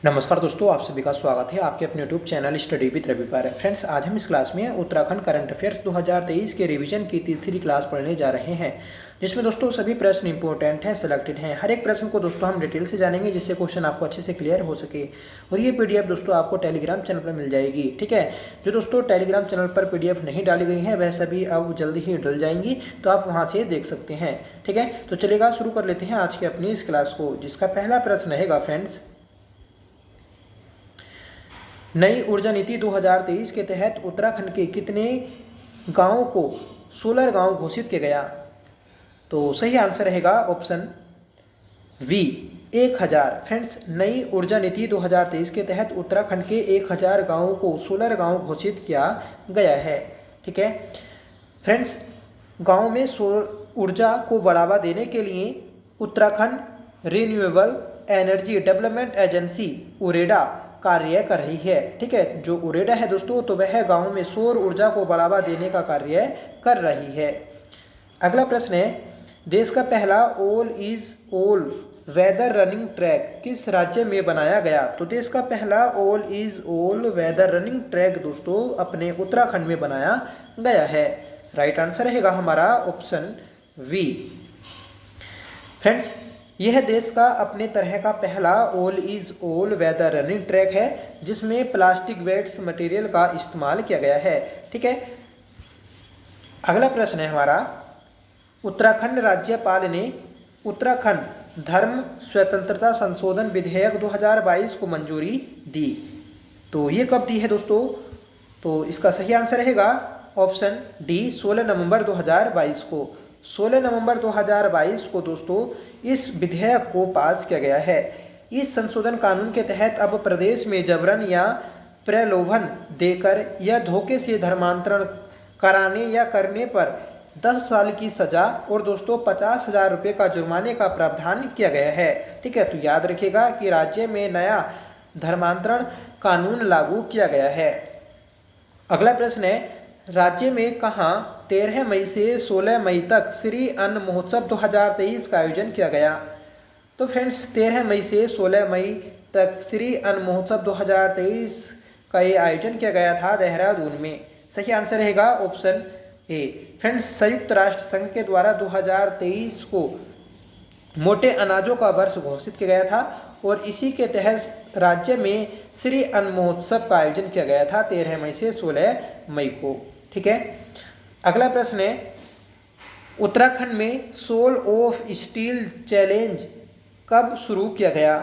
नमस्कार दोस्तों, आप सभी का स्वागत है आपके अपने YouTube channel study with Ravi पर। फ्रेंड्स, आज हम इस क्लास में उत्तराखंड करंट अफेयर्स 2023 के रिवीजन की तीसरी क्लास पढ़ने जा रहे हैं, जिसमें दोस्तों सभी प्रश्न इंपॉर्टेंट हैं, सिलेक्टेड हैं। हर एक प्रश्न को दोस्तों हम डिटेल से जानेंगे, जिससे क्वेश्चन आपको अच्छे से क्लियर हो सके। और ये पीडीएफ दोस्तों आपको टेलीग्राम चैनल पर मिल जाएगी। ठीक है, जो दोस्तों टेलीग्राम चैनल पर पीडीएफ नहीं डाली गई है वह सभी अब जल्दी ही डल जाएंगी, तो आप वहाँ से देख सकते हैं। ठीक है, तो चलिएगा शुरू कर लेते हैं आज की अपनी इस क्लास को, जिसका पहला प्रश्न रहेगा फ्रेंड्स, नई ऊर्जा नीति 2023 के तहत उत्तराखंड के कितने गांवों को सोलर गांव घोषित किया गया? तो सही आंसर रहेगा ऑप्शन वी, 1000। फ्रेंड्स, नई ऊर्जा नीति 2023 के तहत उत्तराखंड के 1000 गांवों को सोलर गांव घोषित किया गया है। ठीक है फ्रेंड्स, गांव में सौर ऊर्जा को बढ़ावा देने के लिए Uttarakhand renewable energy development agency UREDA कार्य कर रही है। ठीक है, जो उरेडा है दोस्तों, तो वह गांव में सौर ऊर्जा को बढ़ावा देने का कार्य कर रही है। अगला प्रश्न है, देश का पहला all is all weather running track किस राज्य में बनाया गया? तो देश का पहला all is all weather running track दोस्तों अपने उत्तराखंड में बनाया गया है। राइट आंसर रहेगा हमारा ऑप्शन वी। फ्रेंड्स, यह देश का अपने तरह का पहला all is all weather running track है, जिसमें प्लास्टिक वेट्स मटेरियल का इस्तेमाल किया गया है। ठीक है, अगला प्रश्न है हमारा, उत्तराखंड राज्यपाल ने उत्तराखंड धर्म स्वतंत्रता संशोधन विधेयक 2022 को मंजूरी दी। तो ये कब दी है दोस्तों? तो इसका सही आंसर रहेगा ऑप्शन डी, 16 नवंबर 2022 को। 16 नवंबर 2022 को दोस्तों इस विधेयक को पास किया गया है। इस संशोधन कानून के तहत अब प्रदेश में जबरन या प्रलोभन देकर या धोखे से धर्मांतरण कराने या करने पर 10 साल की सजा और दोस्तों 50,000 रुपये का जुर्माने का प्रावधान किया गया है। ठीक है, तो याद रखिएगा कि राज्य में नया धर्मांतरण कानून लागू किया गया है। अगला प्रश्न है, राज्य में कहाँ 13 मई से 16 मई तक श्री अन्न महोत्सव 2023 का आयोजन किया गया? तो फ्रेंड्स, 13 मई से 16 मई तक श्री अन्न महोत्सव 2023 का ये आयोजन किया गया था देहरादून में। सही आंसर रहेगा ऑप्शन ए। फ्रेंड्स, संयुक्त राष्ट्र संघ के द्वारा 2023 को मोटे अनाजों का वर्ष घोषित किया गया था और इसी के तहत राज्य में श्री अन्न महोत्सव का आयोजन किया गया था 13 मई से 16 मई को। ठीक है, अगला प्रश्न है, उत्तराखंड में सोल ऑफ स्टील चैलेंज कब शुरू किया गया?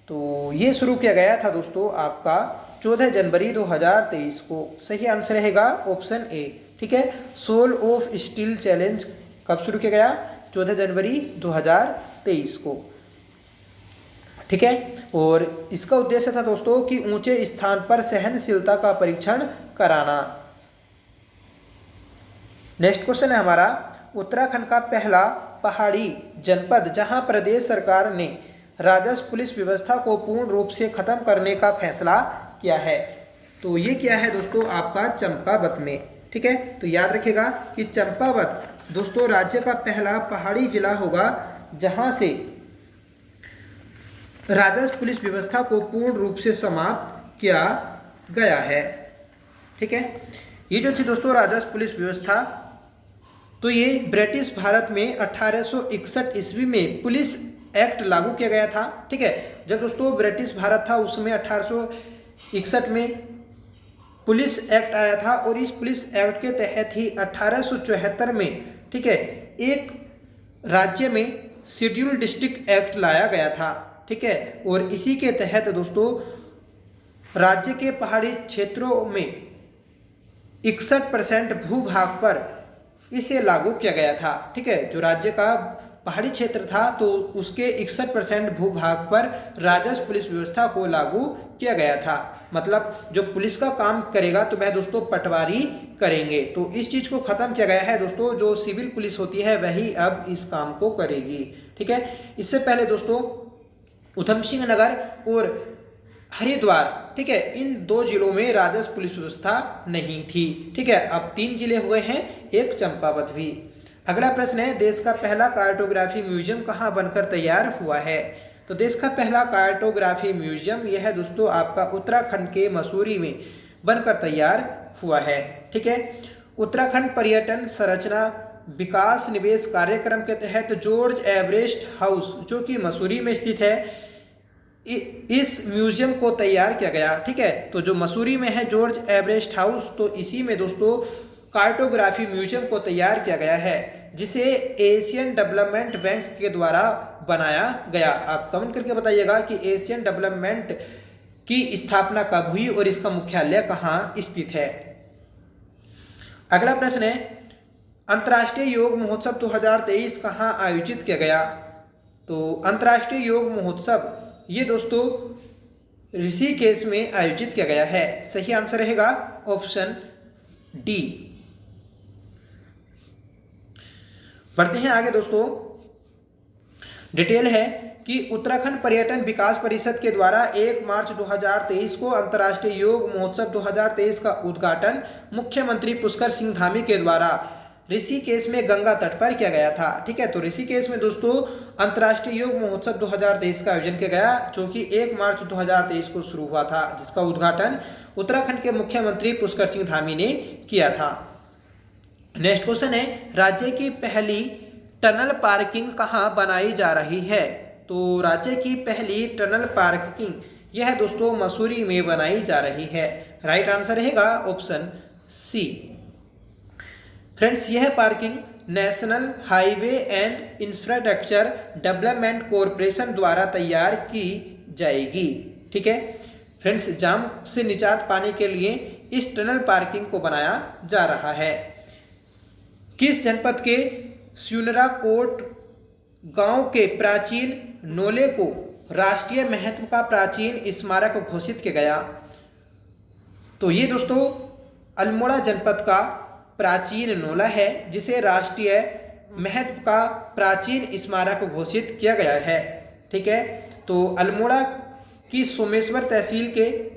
तो ये शुरू किया गया था दोस्तों आपका 14 जनवरी 2023 को। सही आंसर रहेगा ऑप्शन ए। ठीक है, सोल ऑफ स्टील चैलेंज कब शुरू किया गया? 14 जनवरी 2023 को। ठीक है, और इसका उद्देश्य था दोस्तों कि ऊंचे स्थान पर सहनशीलता का परीक्षण कराना। नेक्स्ट क्वेश्चन है हमारा, उत्तराखंड का पहला पहाड़ी जनपद जहां प्रदेश सरकार ने राजस्व पुलिस व्यवस्था को पूर्ण रूप से खत्म करने का फैसला किया है। तो ये क्या है दोस्तों आपका चंपावत में। ठीक है, तो याद रखिएगा कि चंपावत दोस्तों राज्य का पहला पहाड़ी जिला होगा जहां से राजस्व पुलिस व्यवस्था को पूर्ण रूप से समाप्त किया गया है। ठीक है, ये जो थी दोस्तों राजस्व पुलिस व्यवस्था, तो ये ब्रिटिश भारत में 1861 ईस्वी में पुलिस एक्ट लागू किया गया था। ठीक है, जब दोस्तों ब्रिटिश भारत था उसमें 1861 में पुलिस एक्ट आया था और इस पुलिस एक्ट के तहत ही 1874 में, ठीक है, एक राज्य में शेड्यूल डिस्ट्रिक्ट एक्ट लाया गया था। ठीक है, और इसी के तहत दोस्तों राज्य के पहाड़ी क्षेत्रों में 61% भूभाग पर इसे लागू किया गया था। ठीक है, जो राज्य का पहाड़ी क्षेत्र था तो उसके 61% भूभाग पर राजस्व पुलिस व्यवस्था को लागू किया गया था। मतलब जो पुलिस का काम करेगा तो वह दोस्तों पटवारी करेंगे। तो इस चीज़ को ख़त्म किया गया है दोस्तों, जो सिविल पुलिस होती है वही अब इस काम को करेगी। ठीक है, इससे पहले दोस्तों उधम सिंह नगर और हरिद्वार, ठीक है, इन 2 जिलों में राजस्व पुलिस व्यवस्था नहीं थी। ठीक है, अब 3 जिले हुए हैं, एक चंपावत भी। अगला प्रश्न है, देश का पहला कार्टोग्राफी म्यूजियम कहाँ बनकर तैयार हुआ है? तो देश का पहला कार्टोग्राफी म्यूजियम यह है दोस्तों आपका उत्तराखंड के मसूरी में बनकर तैयार हुआ है। ठीक है, उत्तराखंड पर्यटन संरचना विकास निवेश कार्यक्रम के तहत जॉर्ज एवरेस्ट हाउस जो कि मसूरी में स्थित है, इस म्यूजियम को तैयार किया गया। ठीक है, तो जो मसूरी में है जॉर्ज एवरेस्ट हाउस, तो इसी में दोस्तों कार्टोग्राफी म्यूजियम को तैयार किया गया है, जिसे एशियन डेवलपमेंट बैंक के द्वारा बनाया गया। आप कमेंट करके बताइएगा कि एशियन डेवलपमेंट की स्थापना कब हुई और इसका मुख्यालय कहाँ स्थित है। अगला प्रश्न है, अंतर्राष्ट्रीय योग महोत्सव 2023 कहाँ आयोजित किया गया? तो अंतर्राष्ट्रीय योग महोत्सव ये दोस्तों ऋषिकेश में आयोजित किया गया है। सही आंसर रहेगा ऑप्शन डी। बढ़ते हैं आगे दोस्तों। डिटेल है कि उत्तराखंड पर्यटन विकास परिषद के द्वारा 1 मार्च 2023 को अंतर्राष्ट्रीय योग महोत्सव 2023 का उद्घाटन मुख्यमंत्री पुष्कर सिंह धामी के द्वारा ऋषिकेश में गंगा तट पर किया गया था। ठीक है, तो ऋषिकेश में दोस्तों अंतर्राष्ट्रीय योग महोत्सव 2023 का आयोजन किया गया, जो कि 1 मार्च 2023 को शुरू हुआ था, जिसका उद्घाटन उत्तराखंड के मुख्यमंत्री पुष्कर सिंह धामी ने किया था। नेक्स्ट क्वेश्चन है, राज्य की पहली टनल पार्किंग कहाँ बनाई जा रही है? तो राज्य की पहली टनल पार्किंग यह दोस्तों मसूरी में बनाई जा रही है। राइट आंसर रहेगा ऑप्शन सी। फ्रेंड्स, यह parking national highway and infrastructure development corporation द्वारा तैयार की जाएगी। ठीक है फ्रेंड्स, जाम से निजात पाने के लिए इस टनल पार्किंग को बनाया जा रहा है। किस जनपद के स्यूनराकोट गांव के प्राचीन नोले को राष्ट्रीय महत्व का प्राचीन स्मारक घोषित किया गया? तो ये दोस्तों अल्मोड़ा जनपद का प्राचीन नोला है, जिसे राष्ट्रीय महत्व का प्राचीन स्मारक घोषित किया गया है। ठीक है, तो अल्मोड़ा की सोमेश्वर तहसील के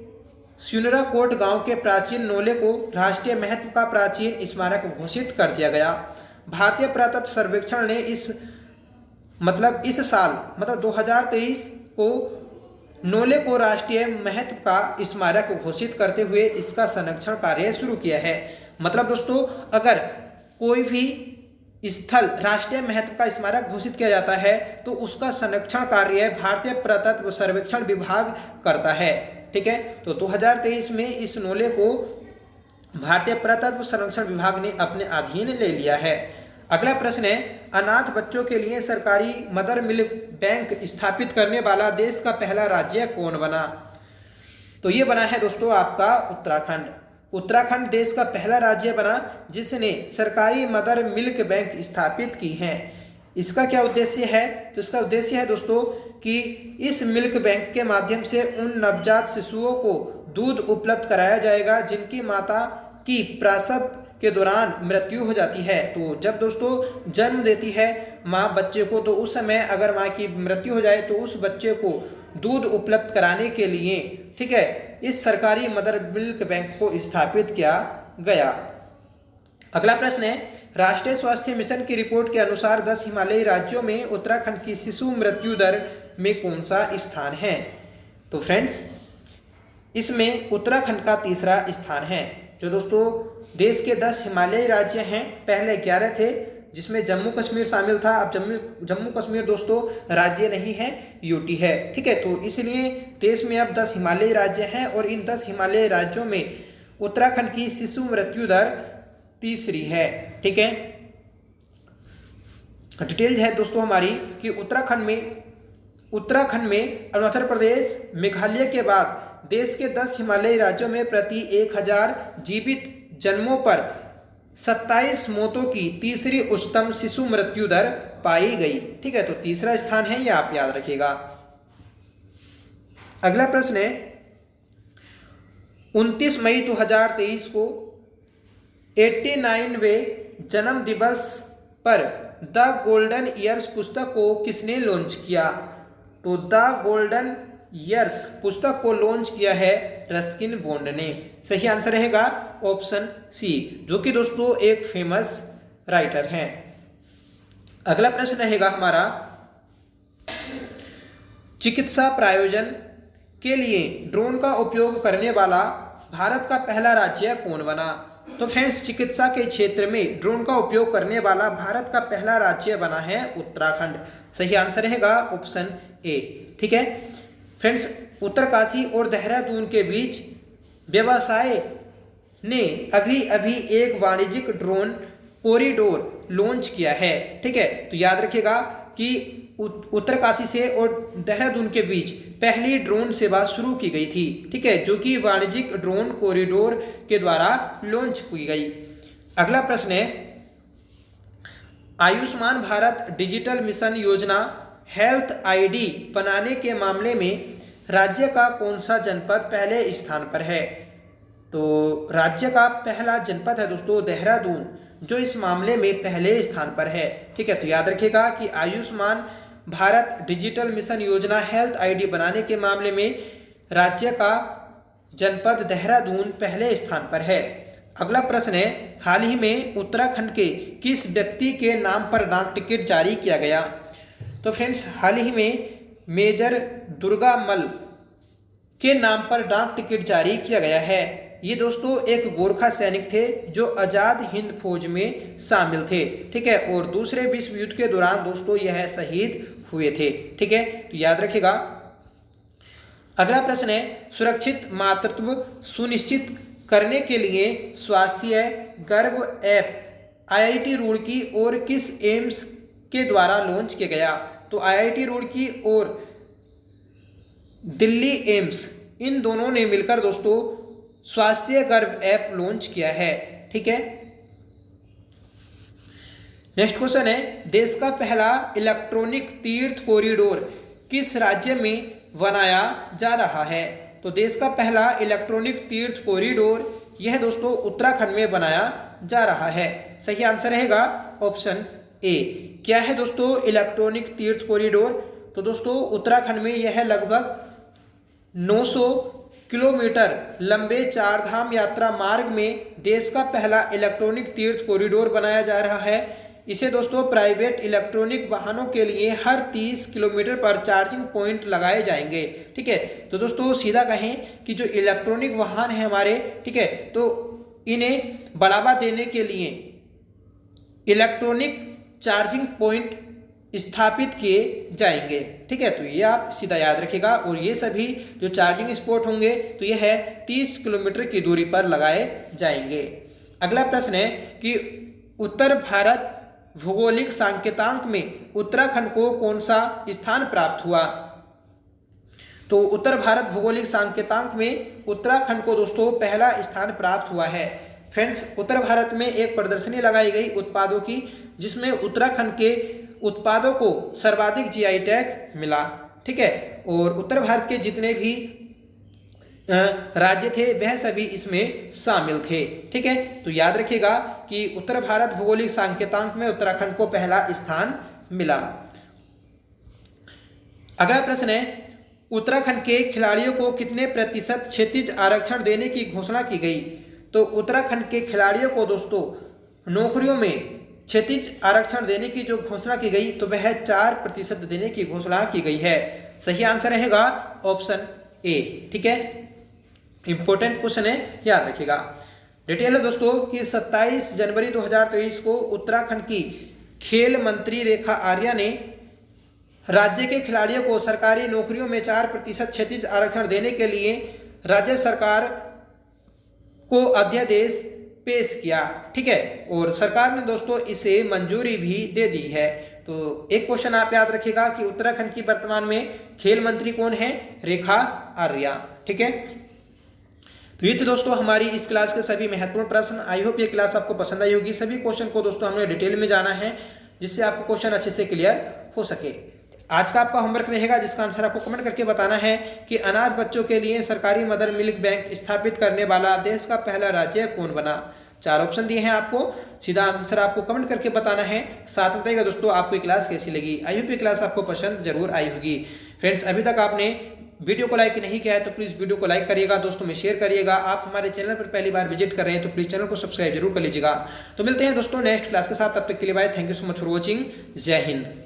स्यूनराकोट गांव के प्राचीन नोले को राष्ट्रीय महत्व का प्राचीन स्मारक घोषित कर दिया गया। भारतीय पुरातत्व सर्वेक्षण ने इस साल 2023 को नोले को राष्ट्रीय महत्व का स्मारक घोषित करते हुए इसका संरक्षण कार्य शुरू किया है। मतलब दोस्तों, अगर कोई भी स्थल राष्ट्रीय महत्व का स्मारक घोषित किया जाता है तो उसका संरक्षण कार्य भारतीय पुरातत्व सर्वेक्षण विभाग करता है। ठीक है, तो 2023 में इस नोले को भारतीय पुरातत्व सर्वेक्षण विभाग ने अपने अधीन ले लिया है। अगला प्रश्न है, अनाथ बच्चों के लिए सरकारी मदर मिल्क बैंक स्थापित करने वाला देश का पहला राज्य कौन बना? तो ये बना है दोस्तों आपका उत्तराखंड। उत्तराखंड देश का पहला राज्य बना जिसने सरकारी मदर मिल्क बैंक स्थापित की है। इसका क्या उद्देश्य है? तो इसका उद्देश्य है दोस्तों कि इस मिल्क बैंक के माध्यम से उन नवजात शिशुओं को दूध उपलब्ध कराया जाएगा जिनकी माता की प्रसव के दौरान मृत्यु हो जाती है। तो जब दोस्तों जन्म देती है माँ बच्चे को, तो उस समय अगर माँ की मृत्यु हो जाए तो उस बच्चे को दूध उपलब्ध कराने के लिए, ठीक है, इस सरकारी मदर मिल्क बैंक को स्थापित किया गया। अगला प्रश्न है, राष्ट्रीय स्वास्थ्य मिशन की रिपोर्ट के अनुसार 10 हिमालयी राज्यों में उत्तराखंड की शिशु मृत्यु दर में कौन सा स्थान है? तो फ्रेंड्स, इसमें उत्तराखंड का तीसरा स्थान है। जो दोस्तों देश के 10 हिमालयी राज्य हैं, पहले 11 थे जिसमें जम्मू कश्मीर शामिल था। अब जम्मू कश्मीर दोस्तों राज्य नहीं है, यूटी है। ठीक है, तो इसलिए देश में अब 10 हिमालयी राज्य हैं और इन 10 हिमालयी राज्यों में उत्तराखंड की शिशु मृत्यु दर तीसरी है। ठीक है, डिटेल है दोस्तों हमारी कि उत्तराखंड में अरुणाचल प्रदेश, मेघालय के बाद देश के 10 हिमालयी राज्यों में प्रति 1000 जीवित जन्मों पर 27 मौतों की तीसरी उच्चतम शिशु मृत्यु दर पाई गई। ठीक है, तो तीसरा स्थान है, ये आप याद रखिएगा। अगला प्रश्न है, 29 मई 2023 को 89वें जन्म दिवस पर द गोल्डन ईयर्स पुस्तक को किसने लॉन्च किया? तो द गोल्डन ईयर्स पुस्तक को लॉन्च किया है रस्किन बॉन्ड ने। सही आंसर रहेगा ऑप्शन सी, जो कि दोस्तों एक फेमस राइटर हैं। अगला प्रश्न रहेगा हमारा, चिकित्सा प्रयोजन के लिए ड्रोन का उपयोग करने वाला भारत का पहला राज्य कौन बना? तो फ्रेंड्स, चिकित्सा के क्षेत्र में ड्रोन का उपयोग करने वाला भारत का पहला राज्य बना है उत्तराखंड। सही आंसर रहेगा ऑप्शन ए। ठीक है फ्रेंड्स, उत्तरकाशी और देहरादून के बीच व्यवसाय ने अभी अभी एक वाणिज्यिक ड्रोन कॉरिडोर लॉन्च किया है। ठीक है, तो याद रखिएगा कि उत्तरकाशी से और देहरादून के बीच पहली ड्रोन सेवा शुरू की गई थी। ठीक है, जो कि वाणिज्यिक ड्रोन कॉरिडोर के द्वारा लॉन्च की गई। अगला प्रश्न है, आयुष्मान भारत डिजिटल मिशन योजना हेल्थ आईडी बनाने के मामले में राज्य का कौन सा जनपद पहले स्थान पर है? तो राज्य का पहला जनपद है दोस्तों देहरादून, जो इस मामले में पहले स्थान पर है। ठीक है, तो याद रखिएगा कि आयुष्मान भारत डिजिटल मिशन योजना हेल्थ आईडी बनाने के मामले में राज्य का जनपद देहरादून पहले स्थान पर है। अगला प्रश्न है, हाल ही में उत्तराखंड के किस व्यक्ति के नाम पर डाक टिकट जारी किया गया? तो फ्रेंड्स, हाल ही में मेजर दुर्गा मल के नाम पर डाक टिकट जारी किया गया है। ये दोस्तों एक गोरखा सैनिक थे जो आजाद हिंद फौज में शामिल थे। ठीक है, और दूसरे विश्व युद्ध के दौरान दोस्तों यह शहीद हुए थे। ठीक है, तो याद रखिएगा। अगला प्रश्न है, सुरक्षित मातृत्व सुनिश्चित करने के लिए स्वास्थ्य गर्व ऐप आईआईटी रुड़की और किस एम्स के द्वारा लॉन्च किया गया? तो आईआईटी रुड़की और दिल्ली एम्स, इन दोनों ने मिलकर दोस्तों स्वास्थ्य गर्व ऐप लॉन्च किया है। ठीक है, नेक्स्ट क्वेश्चन है, देश का पहला इलेक्ट्रॉनिक तीर्थ कॉरिडोर किस राज्य में बनाया जा रहा है? तो देश का पहला इलेक्ट्रॉनिक तीर्थ कॉरिडोर यह दोस्तों उत्तराखंड में बनाया जा रहा है। सही आंसर रहेगा ऑप्शन ए। क्या है दोस्तों इलेक्ट्रॉनिक तीर्थ कॉरिडोर? तो दोस्तों उत्तराखंड में यह लगभग 900 किलोमीटर लंबे चारधाम यात्रा मार्ग में देश का पहला इलेक्ट्रॉनिक तीर्थ कॉरिडोर बनाया जा रहा है। इसे दोस्तों प्राइवेट इलेक्ट्रॉनिक वाहनों के लिए हर 30 किलोमीटर पर चार्जिंग पॉइंट लगाए जाएंगे। ठीक है, तो दोस्तों सीधा कहें कि जो इलेक्ट्रॉनिक वाहन है हमारे, ठीक है, तो इन्हें बढ़ावा देने के लिए इलेक्ट्रॉनिक चार्जिंग पॉइंट स्थापित किए जाएंगे। ठीक है, तो ये आप सीधा याद रखिएगा। और ये सभी जो चार्जिंग स्पॉट होंगे तो यह है 30 किलोमीटर की दूरी पर लगाए जाएंगे। अगला प्रश्न है कि उत्तर भारत भौगोलिक सांकेतांक में उत्तराखंड को कौन सा स्थान प्राप्त हुआ? तो उत्तर भारत भौगोलिक सांकेतांक में उत्तराखंड को दोस्तों पहला स्थान प्राप्त हुआ है। फ्रेंड्स, उत्तर भारत में एक प्रदर्शनी लगाई गई उत्पादों की, जिसमें उत्तराखंड के उत्पादों को सर्वाधिक जीआई टैग मिला। ठीक है, और उत्तर भारत के जितने भी राज्य थे वह सभी इसमें शामिल थे। ठीक है, तो याद रखिएगा कि उत्तर भारत भौगोलिक सांकेतांक में उत्तराखंड को पहला स्थान मिला। अगला प्रश्न है, उत्तराखंड के खिलाड़ियों को कितने प्रतिशत क्षैतिज आरक्षण देने की घोषणा की गई? तो उत्तराखंड के खिलाड़ियों को दोस्तों नौकरियों में क्षैतिज आरक्षण देने की जो घोषणा की गई तो वह 4% देने की घोषणा की गई है। सही आंसर रहेगा ऑप्शन ए। ठीक है, इंपॉर्टेंट क्वेश्चन है, याद रखिएगा। डिटेल है दोस्तों कि 27 जनवरी 2023 को उत्तराखंड की खेल मंत्री रेखा आर्या ने राज्य के खिलाड़ियों को सरकारी नौकरियों में 4% क्षैतिज आरक्षण देने के लिए राज्य सरकार को अध्यादेश पेश किया। ठीक है, और सरकार ने दोस्तों इसे मंजूरी भी दे दी है। तो एक क्वेश्चन आप याद रखिएगा कि उत्तराखंड की वर्तमान में खेल मंत्री कौन है? रेखा आर्या। ठीक है, तो ये तो दोस्तों हमारी इस क्लास के सभी महत्वपूर्ण प्रश्न। आई होप ये क्लास आपको पसंद आई होगी। सभी क्वेश्चन को दोस्तों हमने डिटेल में जाना है, जिससे आपको क्वेश्चन अच्छे से क्लियर हो सके। आज का आपका होमवर्क रहेगा, जिसका आंसर आपको कमेंट करके बताना है कि अनाथ बच्चों के लिए सरकारी मदर मिल्क बैंक स्थापित करने वाला देश का पहला राज्य कौन बना? 4 ऑप्शन दिए हैं आपको, सीधा आंसर आपको कमेंट करके बताना है। साथ में बताइएगा दोस्तों आपको ये क्लास कैसी लगी। आई होप ये क्लास आपको पसंद जरूर आई होगी। फ्रेंड्स, अभी तक आपने वीडियो को लाइक नहीं किया है तो प्लीज़ वीडियो को लाइक करिएगा, दोस्तों में शेयर करिएगा। आप हमारे चैनल पर पहली बार विजिट कर रहे हैं तो प्लीज़ चैनल को सब्सक्राइब जरूर कर लीजिएगा। तो मिलते हैं दोस्तों नेक्स्ट क्लास के साथ, तब तक के लिए bye. Thank you so much for watching. जय हिंद।